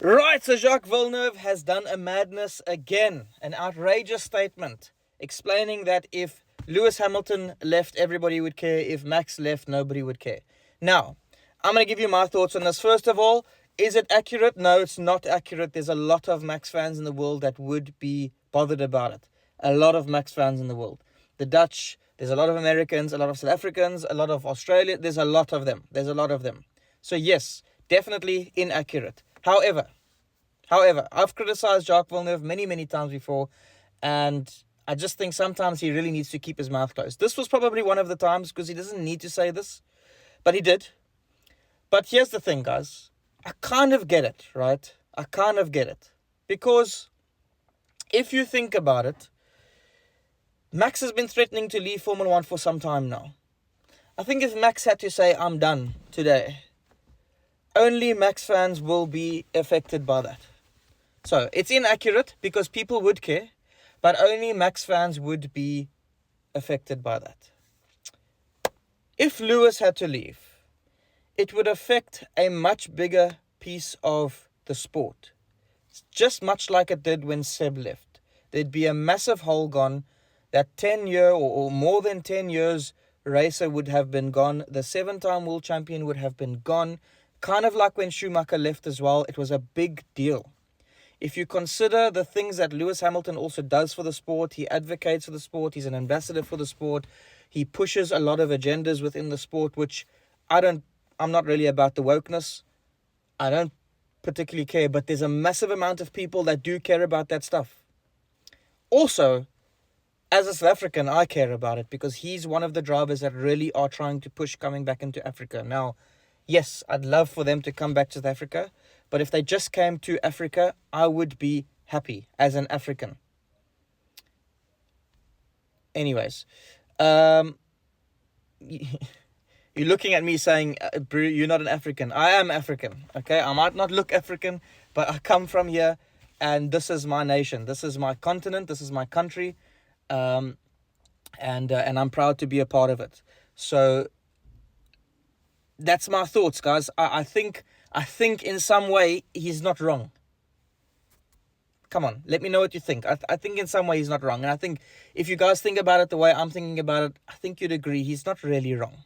Right, so Jacques Villeneuve has done a madness again, an outrageous statement explaining that if Lewis Hamilton left, everybody would care. If Max left, nobody would care. Now, I'm going to give you my thoughts on this. First of all, is it accurate? No, it's not accurate. There's a lot of Max fans in the world that would be bothered about it. A lot of Max fans in the world. The Dutch, there's a lot of Americans, a lot of South Africans, a lot of Australia. There's a lot of them. So yes, definitely inaccurate. However, I've criticized Jacques Villeneuve many, many times before, and I just think sometimes he really needs to keep his mouth closed. This was probably one of the times because he doesn't need to say this, but he did. But here's the thing, guys. I kind of get it, right? I kind of get it. Because if you think about it, Max has been threatening to leave Formula 1 for some time now. I think if Max had to say, I'm done today, only Max fans will be affected by that. So, it's inaccurate because people would care, but only Max fans would be affected by that. If Lewis had to leave, it would affect a much bigger piece of the sport. Just much like it did when Seb left. There'd be a massive hole gone. That 10-year or more than 10 years racer would have been gone. The 7-time world champion would have been gone. Kind of like when Schumacher left as well. It was a big deal. If you consider the things that Lewis Hamilton also does for the sport, he advocates for the sport, he's an ambassador for the sport, he pushes a lot of agendas within the sport, which I'm not really about the wokeness. I don't particularly care, but there's a massive amount of people that do care about that stuff. Also, as a South African, I care about it because he's one of the drivers that really are trying to push coming back into Africa. Now, yes, I'd love for them to come back to South Africa, but if they just came to Africa, I would be happy as an African. Anyways, you're looking at me saying, Brew, you're not an African. I am African, okay? I might not look African, but I come from here, and this is my nation. This is my continent. This is my country. And I'm proud to be a part of it. So that's my thoughts, guys. I think in some way he's not wrong. Come on, let me know what you think. I think in some way he's not wrong. And I think if you guys think about it the way I'm thinking about it, I think you'd agree he's not really wrong.